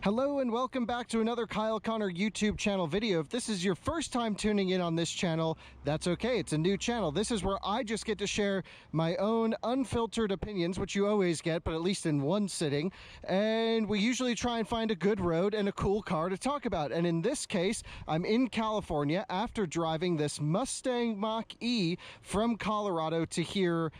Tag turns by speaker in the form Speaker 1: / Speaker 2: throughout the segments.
Speaker 1: Hello and welcome back to another Kyle Connor YouTube channel video. If this is your first time tuning in on this channel, that's okay. It's a new channel. This is where I just get to share my own unfiltered opinions, which you always get, but at least in one sitting. And we usually try and find a good road and a cool car to talk about. And in this case, I'm in California after driving this Mustang Mach-E from Colorado to here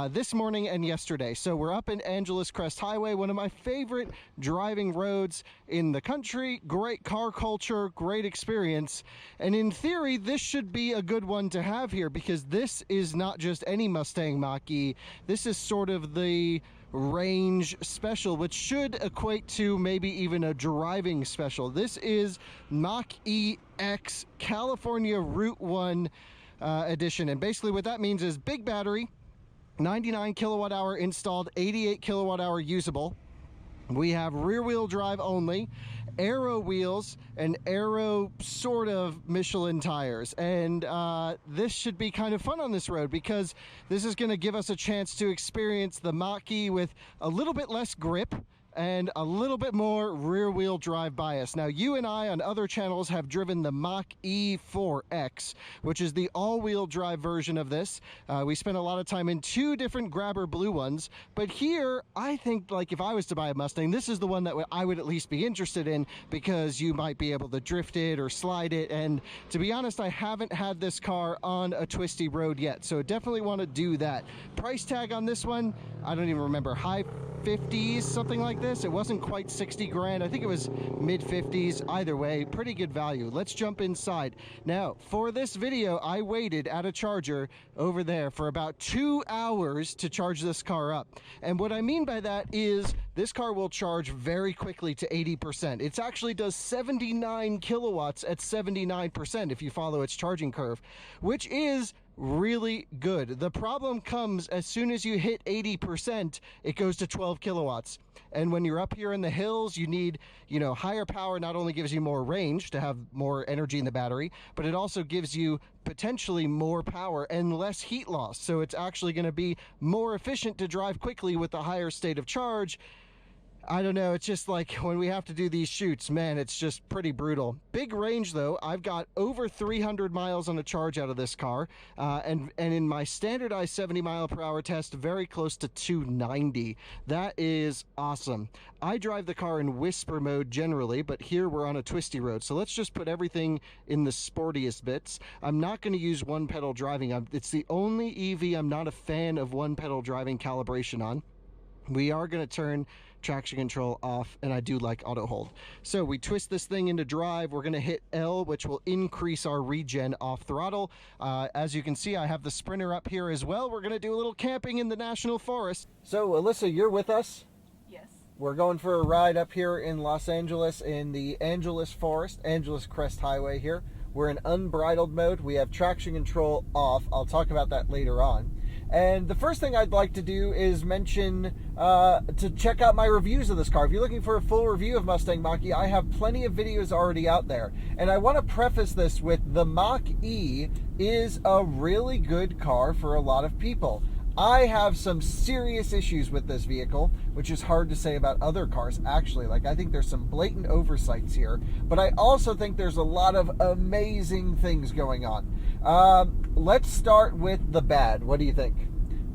Speaker 1: this morning and yesterday. So we're up in Angeles Crest Highway, one of my favorite driving roads in the country. Great car culture, great experience, and in theory this should be a good one to have here because this is not just any Mustang Mach-E. This is sort of the range special, which should equate to maybe even a driving special. This is Mach-E X California Route 1 edition, and basically what that means is big battery, 99 kilowatt hour installed, 88 kilowatt hour usable. We have rear wheel drive only, aero wheels, and aero sort of Michelin tires. And this should be kind of fun on this road because this is going to give us a chance to experience the Mach-E with a little bit less grip and a little bit more rear wheel drive bias. Now, you and I on other channels have driven the Mach-E 4X, which is the all-wheel drive version of this. We spent a lot of time in two different grabber blue ones, but here I think, like, if I was to buy a Mustang, this is the one that I would at least be interested in because you might be able to drift it or slide it. And to be honest, I haven't had this car on a twisty road yet, so definitely want to do that. Price tag on this one, I don't even remember, high 50s, something like this. It wasn't quite 60 grand. I think it was mid 50s. Either way, pretty good value. Let's jump inside. Now, for this video, I waited at a charger over there for about 2 hours to charge this car up. And what I mean by that is this car will charge very quickly to 80%. It actually does 79 kilowatts at 79% if you follow its charging curve, which is really good. The problem comes as soon as you hit 80%, it goes to 12 kilowatts. And when you're up here in the hills, you need, higher power. Not only gives you more range to have more energy in the battery, but it also gives you potentially more power and less heat loss. So it's actually going to be more efficient to drive quickly with a higher state of charge. I don't know, it's just like when we have to do these shoots, man, it's just pretty brutal. Big range though. I've got over 300 miles on a charge out of this car, and in my standardized 70 mile per hour test, very close to 290. That is awesome. I drive the car in whisper mode generally, but here we're on a twisty road, so let's just put everything in the sportiest bits. I'm not going to use one pedal driving. It's the only EV I'm not a fan of one pedal driving calibration on. We are going to turn traction control off, and I do like auto hold. So we twist this thing into drive. We're going to hit L, which will increase our regen off throttle. As you can see, I have the Sprinter up here as well. We're going to do a little camping in the National Forest. So Alyssa, you're with us?
Speaker 2: Yes.
Speaker 1: We're going for a ride up here in Los Angeles in the Angeles Forest, Angeles Crest Highway here. We're in unbridled mode. We have traction control off. I'll talk about that later on. And the first thing I'd like to do is mention to check out my reviews of this car. If you're looking for a full review of Mustang Mach-E, I have plenty of videos already out there. And I want to preface this with the Mach-E is a really good car for a lot of people. I have some serious issues with this vehicle, which is hard to say about other cars, actually. Like, I think there's some blatant oversights here, but I also think there's a lot of amazing things going on. Let's start with the bad. What do you think?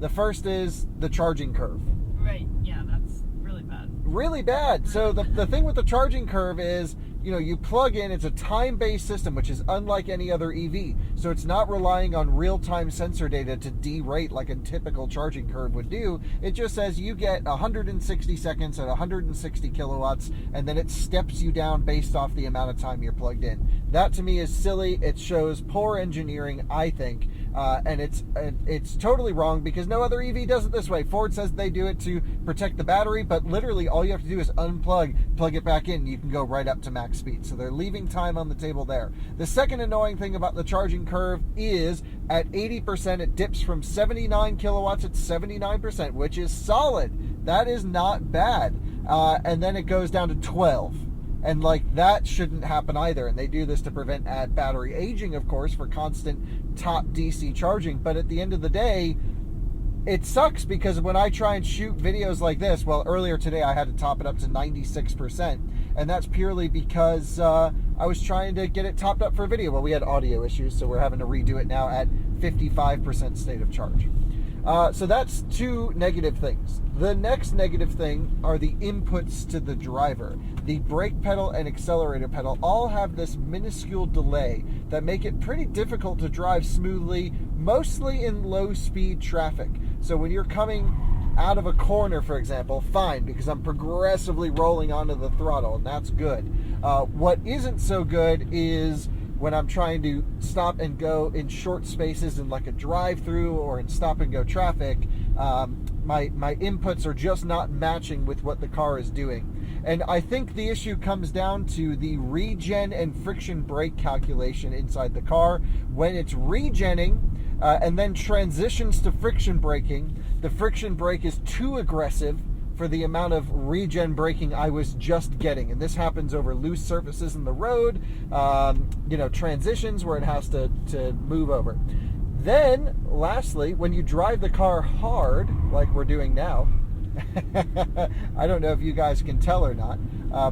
Speaker 1: The first is the charging curve.
Speaker 2: Right, yeah, that's really bad.
Speaker 1: Really bad. So the thing with the charging curve is, you plug in, it's a time-based system, which is unlike any other EV. So it's not relying on real-time sensor data to derate like a typical charging curve would do. It just says you get 160 seconds at 160 kilowatts, and then it steps you down based off the amount of time you're plugged in. That to me is silly. It shows poor engineering, I think. And it's totally wrong because no other EV does it this way. Ford says they do it to protect the battery, but literally all you have to do is unplug, plug it back in, and you can go right up to max speed. So they're leaving time on the table there. The second annoying thing about the charging curve is at 80%, it dips from 79 kilowatts at 79%, which is solid. That is not bad. And then it goes down to 12. And that shouldn't happen either. And they do this to prevent battery aging, of course, for constant top DC charging. But at the end of the day, it sucks because when I try and shoot videos like this, well, earlier today I had to top it up to 96%. and that's purely because I was trying to get it topped up for video. Well, we had audio issues, so we're having to redo it now at 55% state of charge. So that's two negative things. The next negative thing are the inputs to the driver. The brake pedal and accelerator pedal all have this minuscule delay that make it pretty difficult to drive smoothly, mostly in low-speed traffic. So when you're coming out of a corner, for example, fine, because I'm progressively rolling onto the throttle, and that's good. What isn't so good is when I'm trying to stop and go in short spaces in like a drive-through or in stop-and-go traffic. My inputs are just not matching with what the car is doing. And I think the issue comes down to the regen and friction brake calculation inside the car. When it's regenning and then transitions to friction braking, the friction brake is too aggressive for the amount of regen braking I was just getting. And this happens over loose surfaces in the road, transitions where it has to move over. Then, lastly, when you drive the car hard, like we're doing now, I don't know if you guys can tell or not,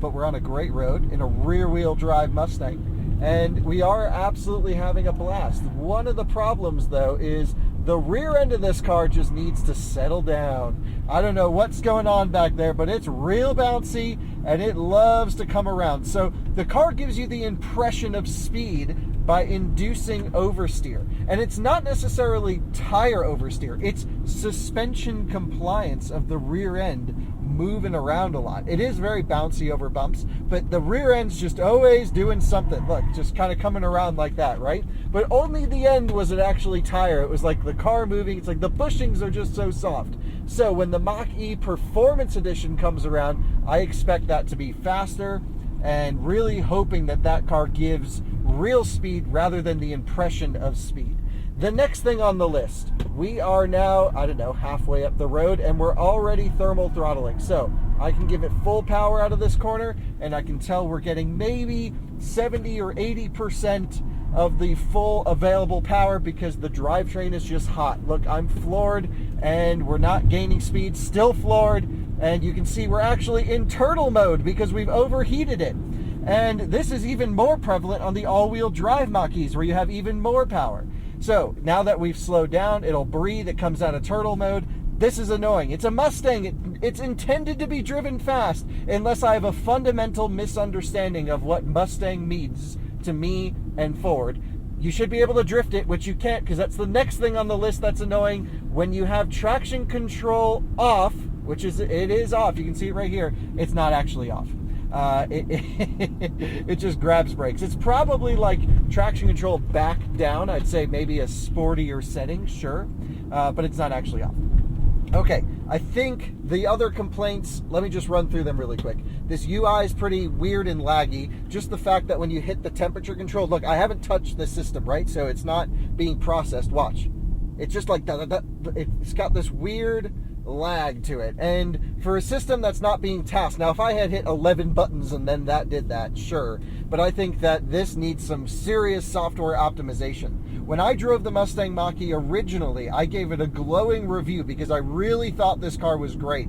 Speaker 1: but we're on a great road in a rear-wheel drive Mustang, and we are absolutely having a blast. One of the problems, though, is the rear end of this car just needs to settle down. I don't know what's going on back there, but it's real bouncy, and it loves to come around. So the car gives you the impression of speed by inducing oversteer. And it's not necessarily tire oversteer. It's suspension compliance of the rear end moving around a lot. It is very bouncy over bumps, but the rear end's just always doing something. Look, just kind of coming around like that, right? But only the end was it actually tire. It was like the car moving. It's like the bushings are just so soft. So when the Mach-E Performance Edition comes around, I expect that to be faster, and really hoping that that car gives real speed rather than the impression of speed. The next thing on the list, we are now, I don't know, halfway up the road, and we're already thermal throttling. So I can give it full power out of this corner, and I can tell we're getting maybe 70 or 80% of the full available power because the drivetrain is just hot. Look, I'm floored, and we're not gaining speed, still floored, and you can see we're actually in turtle mode because we've overheated it. And this is even more prevalent on the all-wheel drive Mach-E's where you have even more power. So now that we've slowed down, it'll breathe, it comes out of turtle mode. This is annoying. It's a Mustang. It's intended to be driven fast unless I have a fundamental misunderstanding of what Mustang means to me and Ford. You should be able to drift it, which you can't because that's the next thing on the list that's annoying. When you have traction control off, which is, it is off, you can see it right here, it's not actually off. It just grabs brakes. It's probably like traction control back down. I'd say maybe a sportier setting, sure, but it's not actually off. Okay, I think the other complaints, let me just run through them really quick. This UI is pretty weird and laggy. Just the fact that when you hit the temperature control, look, I haven't touched the system, right? So it's not being processed. Watch. It's just like, it's got this weird lag to it, and for a system that's not being tasked. Now if I had hit 11 buttons and then that did that, sure, but I think that this needs some serious software optimization. When I drove the Mustang Mach-E originally, I gave it a glowing review because I really thought this car was great.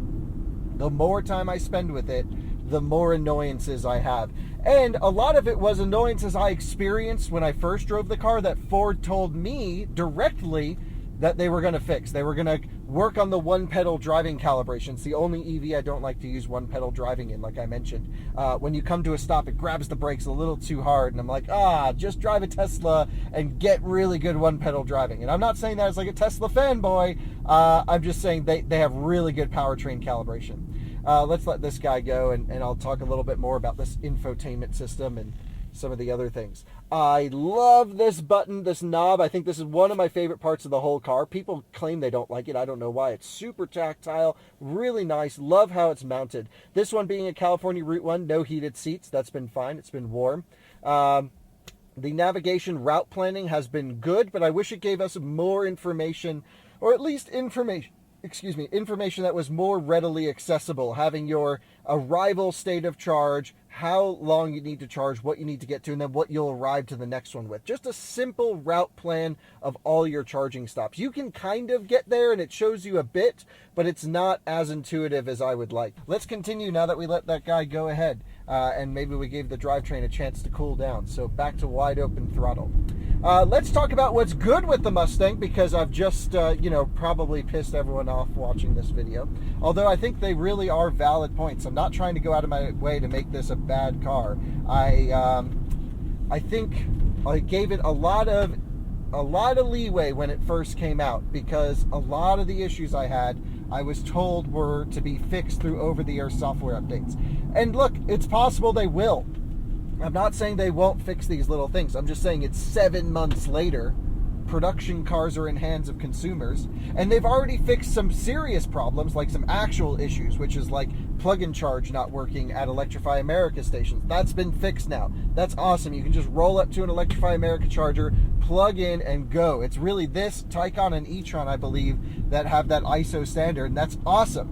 Speaker 1: The more time I spend with it, the more annoyances I have, and a lot of it was annoyances I experienced when I first drove the car that Ford told me directly that they were going to fix. They were going to work on the one-pedal driving calibration. It's the only EV I don't like to use one-pedal driving in, like I mentioned. When you come to a stop, it grabs the brakes a little too hard, and I'm like, just drive a Tesla and get really good one-pedal driving. And I'm not saying that as like a Tesla fanboy. I'm just saying they have really good powertrain calibration. Let's let this guy go, and I'll talk a little bit more about this infotainment system and some of the other things. I love this button, this knob. I think this is one of my favorite parts of the whole car. People claim they don't like it. I don't know why. It's super tactile, really nice. Love how it's mounted. This one being a California Route 1, no heated seats. That's been fine. It's been warm. The navigation route planning has been good, but I wish it gave us more information, or at least information that was more readily accessible, having your arrival state of charge, how long you need to charge, what you need to get to, and then what you'll arrive to the next one with. Just a simple route plan of all your charging stops. You can kind of get there, and it shows you a bit, but it's not as intuitive as I would like. Let's continue now that we let that guy go ahead. and maybe we gave the drivetrain a chance to cool down. So back to wide open throttle. Let's talk about what's good with the Mustang, because I've just, probably pissed everyone off watching this video. Although I think they really are valid points. I'm not trying to go out of my way to make this a bad car. I think I gave it a lot of leeway when it first came out, because a lot of the issues I had, I was told were to be fixed through over-the-air software updates. And look, it's possible they will. I'm not saying they won't fix these little things. I'm just saying it's 7 months later. Production cars are in hands of consumers, and they've already fixed some serious problems, like some actual issues, which is like plug-in charge not working at Electrify America stations. That's been fixed now. That's awesome. You can just roll up to an Electrify America charger, plug in, and go. It's really this, Taycan, and e-tron, I believe, that have that ISO standard, and that's awesome.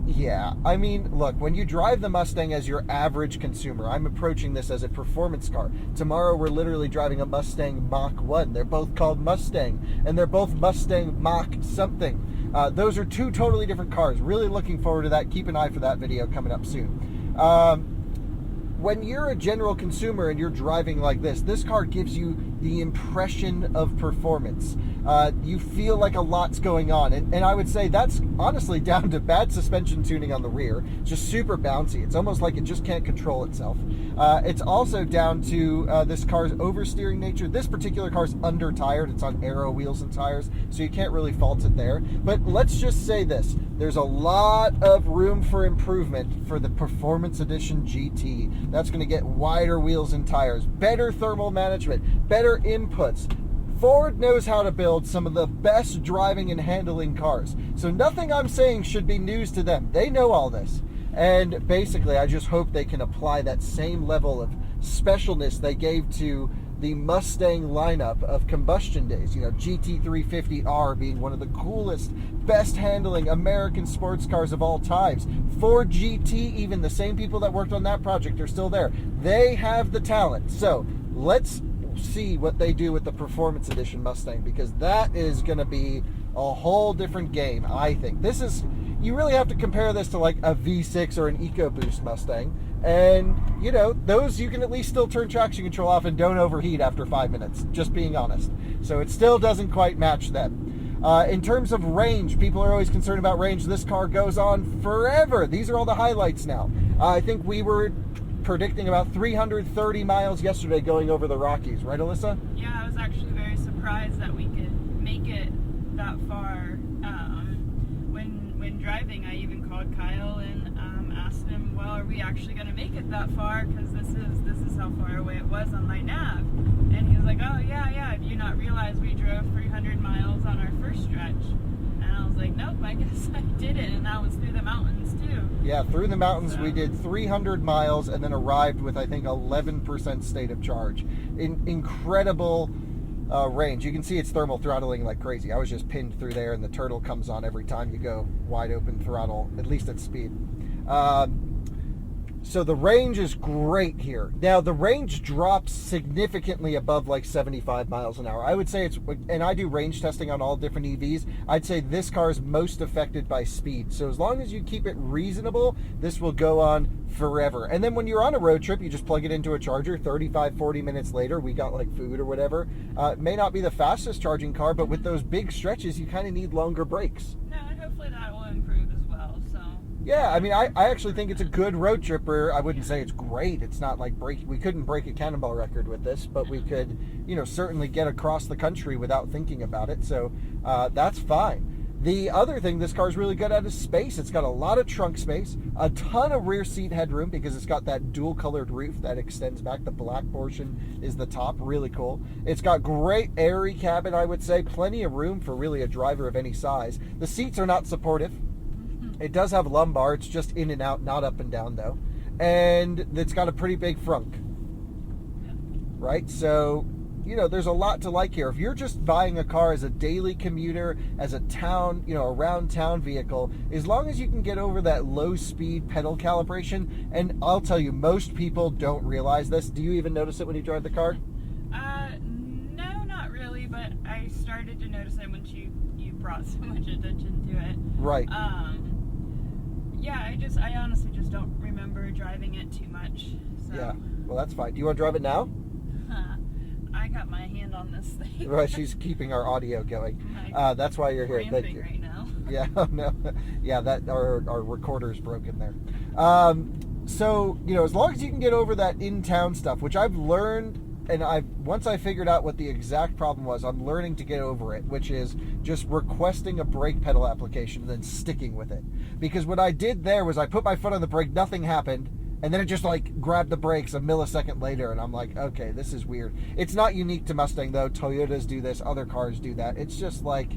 Speaker 1: Yeah, I mean, look, when you drive the Mustang as your average consumer, I'm approaching this as a performance car. Tomorrow we're literally driving a Mustang Mach-1. They're both called Mustang, and they're both Mustang Mach-something. Those are two totally different cars. Really looking forward to that. Keep an eye for that video coming up soon. When you're a general consumer and you're driving like this car gives you the impression of performance. You feel like a lot's going on. And I would say that's honestly down to bad suspension tuning on the rear. It's just super bouncy. It's almost like it just can't control itself. It's also down to this car's oversteering nature. This particular car's under-tired. It's on aero wheels and tires, so you can't really fault it there. But let's just say this. There's a lot of room for improvement for the Performance Edition GT. That's going to get wider wheels and tires, better thermal management, better inputs. Ford knows how to build some of the best driving and handling cars. So nothing I'm saying should be news to them. They know all this. And basically, I just hope they can apply that same level of specialness they gave to the Mustang lineup of combustion days. You know, GT350R being one of the coolest, best handling American sports cars of all times. Ford GT, even the same people that worked on that project are still there. They have the talent. So let's see what they do with the Performance Edition Mustang, because that is going to be a whole different game, I think. This is, you really have to compare this to like a V6 or an EcoBoost Mustang. And, you know, those you can at least still turn traction control off and don't overheat after 5 minutes, just being honest. So it still doesn't quite match them. In terms of range, people are always concerned about range. This car goes on forever. These are all the highlights now. I think we were predicting about 330 miles yesterday going over the Rockies. Right, Alyssa?
Speaker 2: Yeah, I was actually very surprised that we could make it that far. When driving, I even called Kyle and asked him, well, are we actually going to make it that far? Because this is how far away it was on my nav. And he was like, oh, yeah, do you not realize we drove 300 miles on our first stretch? And I was like, nope, I guess I didn't. And that was through the mountains, too.
Speaker 1: Yeah, through the mountains,
Speaker 2: so
Speaker 1: we did 300 miles and then arrived with, I think, 11% state of charge. Incredible range. You can see it's thermal throttling like crazy. I was just pinned through there, and the turtle comes on every time you go wide open throttle, at least at speed. So the range is great here. Now, the range drops significantly above like 75 miles an hour. I would say it's, and I do range testing on all different EVs, I'd say this car is most affected by speed. So as long as you keep it reasonable, this will go on forever. And then when you're on a road trip, you just plug it into a charger. 35, 40 minutes later, we got like food or whatever. It may not be the fastest charging car, but with those big stretches, you kind of need longer breaks.
Speaker 2: No, and hopefully that will improve as well. So
Speaker 1: yeah, I mean, I actually think it's a good road tripper. I wouldn't say it's great. It's not like we couldn't break a cannonball record with this, but we could, you know, certainly get across the country without thinking about it. So that's fine. The other thing this car is really good at is space. It's got a lot of trunk space, a ton of rear seat headroom because it's got that dual colored roof that extends back. The black portion is the top, really cool. It's got great airy cabin, I would say. Plenty of room for really a driver of any size. The seats are not supportive. It does have lumbar. It's just in and out, not up and down though. And it's got a pretty big frunk. Right? So, you know, there's a lot to like here. If you're just buying a car as a daily commuter, as a town, you know, around town vehicle, as long as you can get over that low speed pedal calibration, and I'll tell you, most people don't realize this. Do you even notice it when you drive the car?
Speaker 2: No, not really, but I started to notice it when you brought so much attention to it.
Speaker 1: Right.
Speaker 2: Yeah, I honestly just don't remember driving it too much. So.
Speaker 1: Yeah, well, that's fine. Do you want to drive it now?
Speaker 2: I got my hand on this thing.
Speaker 1: Right, she's keeping our audio going. That's why you're here. Thank you.
Speaker 2: Right now.
Speaker 1: Yeah, no, yeah, that our recorder's broken there. So, you know, as long as you can get over that in-town stuff, which I've learned, and once I figured out what the exact problem was, I'm learning to get over it, which is just requesting a brake pedal application and then sticking with it. Because what I did there was I put my foot on the brake, nothing happened, and then it just like grabbed the brakes a millisecond later, and I'm like, okay, this is weird. It's not unique to Mustang though. Toyotas do this, other cars do that. It's just like,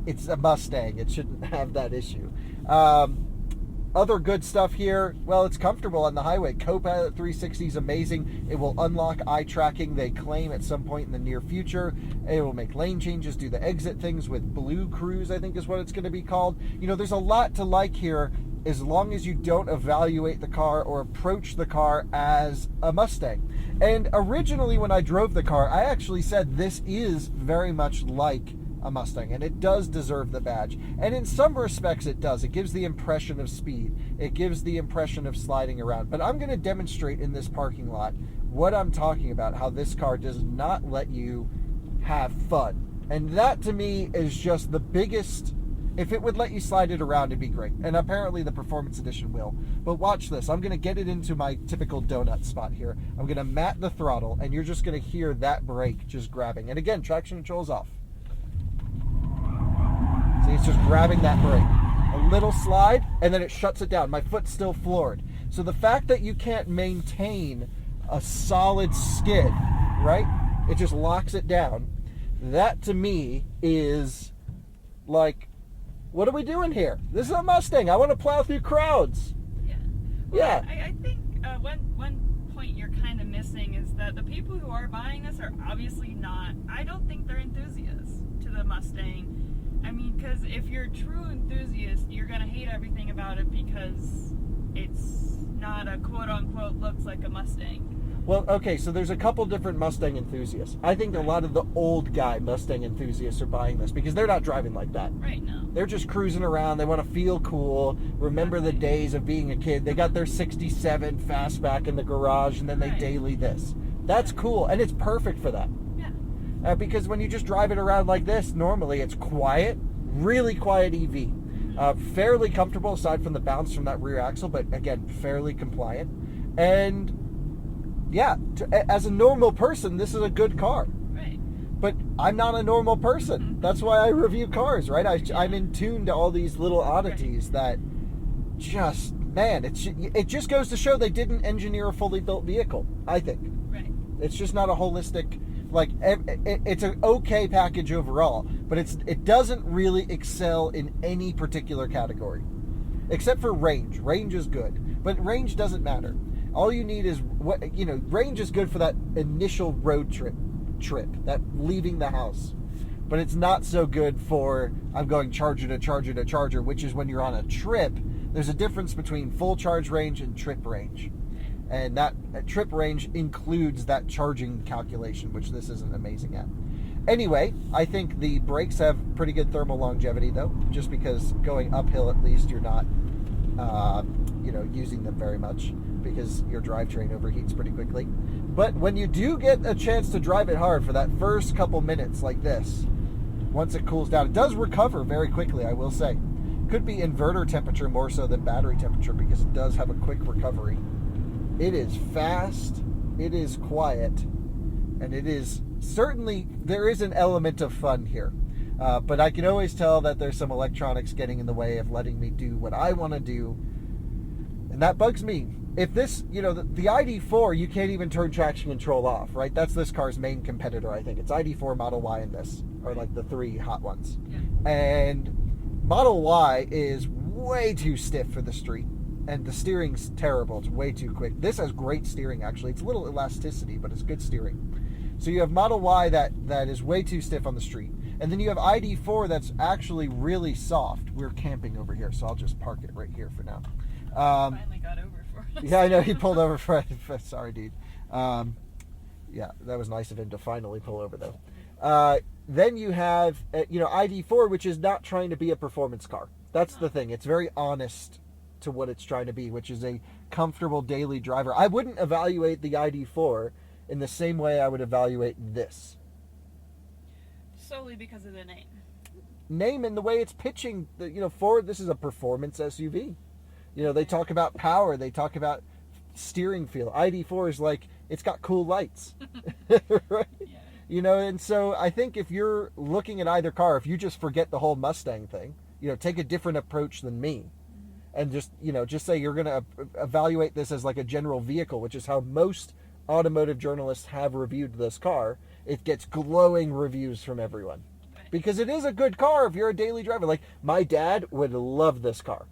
Speaker 1: it's a Mustang. It shouldn't have that issue. Other good stuff here, well, it's comfortable on the highway. Copilot 360 is amazing. It will unlock eye tracking, they claim, at some point in the near future. It will make lane changes, do the exit things with Blue Cruise, I think is what it's going to be called. You know, there's a lot to like here, as long as you don't evaluate the car or approach the car as a Mustang. And originally when I drove the car, I actually said this is very much like a Mustang, and it does deserve the badge. And in some respects it does. It gives the impression of speed. It gives the impression of sliding around. But I'm going to demonstrate in this parking lot what I'm talking about, how this car does not let you have fun. And that to me is just the biggest. If it would let you slide it around, it'd be great. And apparently the Performance Edition will. But watch this. I'm going to get it into my typical donut spot here. I'm going to mat the throttle, and you're just going to hear that brake just grabbing. And again, traction control's off. See, it's just grabbing that brake. A little slide, and then it shuts it down. My foot's still floored. So the fact that you can't maintain a solid skid, right? It just locks it down. That to me is like, what are we doing here? This is a Mustang. I want to plow through crowds.
Speaker 2: Yeah. Well,
Speaker 1: Yeah.
Speaker 2: I think one point you're kind of missing is that the people who are buying this are obviously not, I don't think they're enthusiasts to the Mustang. I mean, because if you're a true enthusiast, you're going to hate everything about it because it's not a quote-unquote looks like a Mustang.
Speaker 1: Well, okay, so there's a couple different Mustang enthusiasts. I think a lot of the old guy Mustang enthusiasts are buying this because they're not driving like that.
Speaker 2: Right now.
Speaker 1: They're just cruising around. They want to feel cool, remember the days of being a kid. They got their 67 fastback in the garage, and then they daily this. That's cool, and it's perfect for that. Because when you just drive it around like this, normally it's quiet, really quiet EV. Fairly comfortable aside from the bounce from that rear axle, but again, fairly compliant. And yeah, as a normal person, this is a good car.
Speaker 2: Right.
Speaker 1: But I'm not a normal person. That's why I review cars, right? I'm in tune to all these little oddities that just, man, it just goes to show they didn't engineer a fully built vehicle, I think.
Speaker 2: Right.
Speaker 1: It's just not a holistic, like, it's an okay package overall, but it doesn't really excel in any particular category, except for range. Range is good, but range doesn't matter. All you need is, range is good for that initial road trip, that leaving the house, but it's not so good for, I'm going charger to charger to charger, which is when you're on a trip. There's a difference between full charge range and trip range. And that trip range includes that charging calculation, which this isn't amazing at. Anyway, I think the brakes have pretty good thermal longevity, though, just because going uphill, at least, you're not, using them very much because your drivetrain overheats pretty quickly. But when you do get a chance to drive it hard for that first couple minutes like this, once it cools down, it does recover very quickly, I will say. Could be inverter temperature more so than battery temperature because it does have a quick recovery. It is fast, it is quiet, and it is certainly, there is an element of fun here. But I can always tell that there's some electronics getting in the way of letting me do what I want to do. And that bugs me. If this, the ID4, you can't even turn traction control off, right? That's this car's main competitor, I think. It's ID4, Model Y, and this are like the three hot ones. Yeah. And Model Y is way too stiff for the street. And the steering's terrible. It's way too quick. This has great steering, actually. It's a little elasticity, but it's good steering. So you have Model Y that is way too stiff on the street. And then you have ID4 that's actually really soft. We're camping over here, so I'll just park it right here for now.
Speaker 2: Finally got over for us.
Speaker 1: Yeah, I know. He pulled over for sorry, dude. Yeah, that was nice of him to finally pull over, though. Then you have, ID4, which is not trying to be a performance car. That's the thing. It's very honest to what it's trying to be, which is a comfortable daily driver. I wouldn't evaluate the ID4 in the same way I would evaluate this.
Speaker 2: Solely because of the name.
Speaker 1: Name and the way it's pitching. Ford, this is a performance SUV. They talk about power. They talk about steering feel. ID4 is like, it's got cool lights. Right? Yeah. And so I think if you're looking at either car, if you just forget the whole Mustang thing, take a different approach than me. And just say you're going to evaluate this as like a general vehicle, which is how most automotive journalists have reviewed this car. It gets glowing reviews from everyone. Right. Because it is a good car if you're a daily driver. Like, my dad would love this car.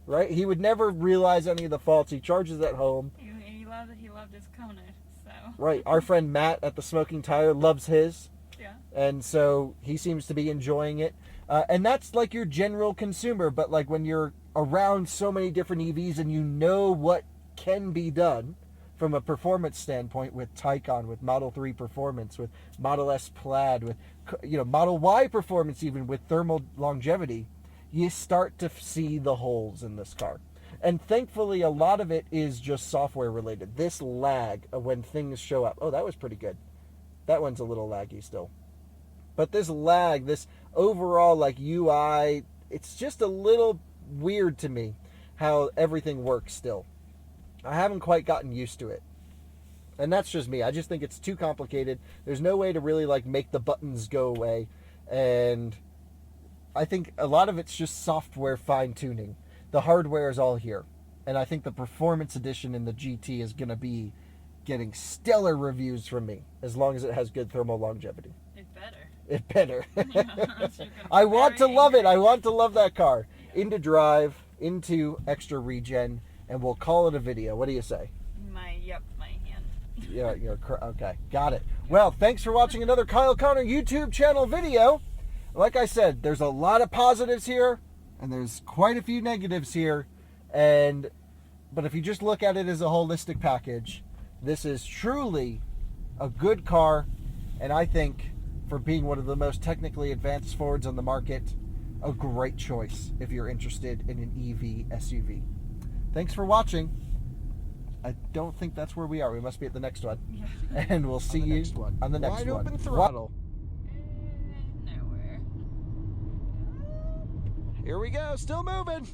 Speaker 1: Right? He would never realize any of the faults. He charges at home.
Speaker 2: He loved his Kona, so.
Speaker 1: Right. Our friend Matt at the Smoking Tire loves his.
Speaker 2: Yeah.
Speaker 1: And so he seems to be enjoying it. And that's like your general consumer. But like when you're around so many different EVs and you know what can be done from a performance standpoint with Taycan, with Model 3 performance, with Model S Plaid, with Model Y performance, even with thermal longevity, you start to see the holes in this car. And thankfully, a lot of it is just software related. This lag of when things show up. Oh, that was pretty good. That one's a little laggy still. But this lag, this overall like UI, it's just a little weird to me how everything works still. I haven't quite gotten used to it. And that's just me. I just think it's too complicated. There's no way to really like make the buttons go away. And I think a lot of it's just software fine-tuning. The hardware is all here. And I think the Performance Edition in the GT is going to be getting stellar reviews from me, as long as it has good thermal longevity. It better. I want to love it. I want to love that car. Yeah. Into drive, into extra regen, and we'll call it a video. What do you say?
Speaker 2: My hand.
Speaker 1: Yeah, okay. Got it. Well, thanks for watching another Kyle Connor YouTube channel video. Like I said, there's a lot of positives here, and there's quite a few negatives here. But if you just look at it as a holistic package, this is truly a good car, and I think for being one of the most technically advanced Fords on the market, a great choice if you're interested in an EV SUV. Thanks for watching. I don't think that's where we are. We must be at the next one. Yeah. And we'll see you on the next one. Wide open throttle.
Speaker 2: Nowhere.
Speaker 1: Here we go. Still moving.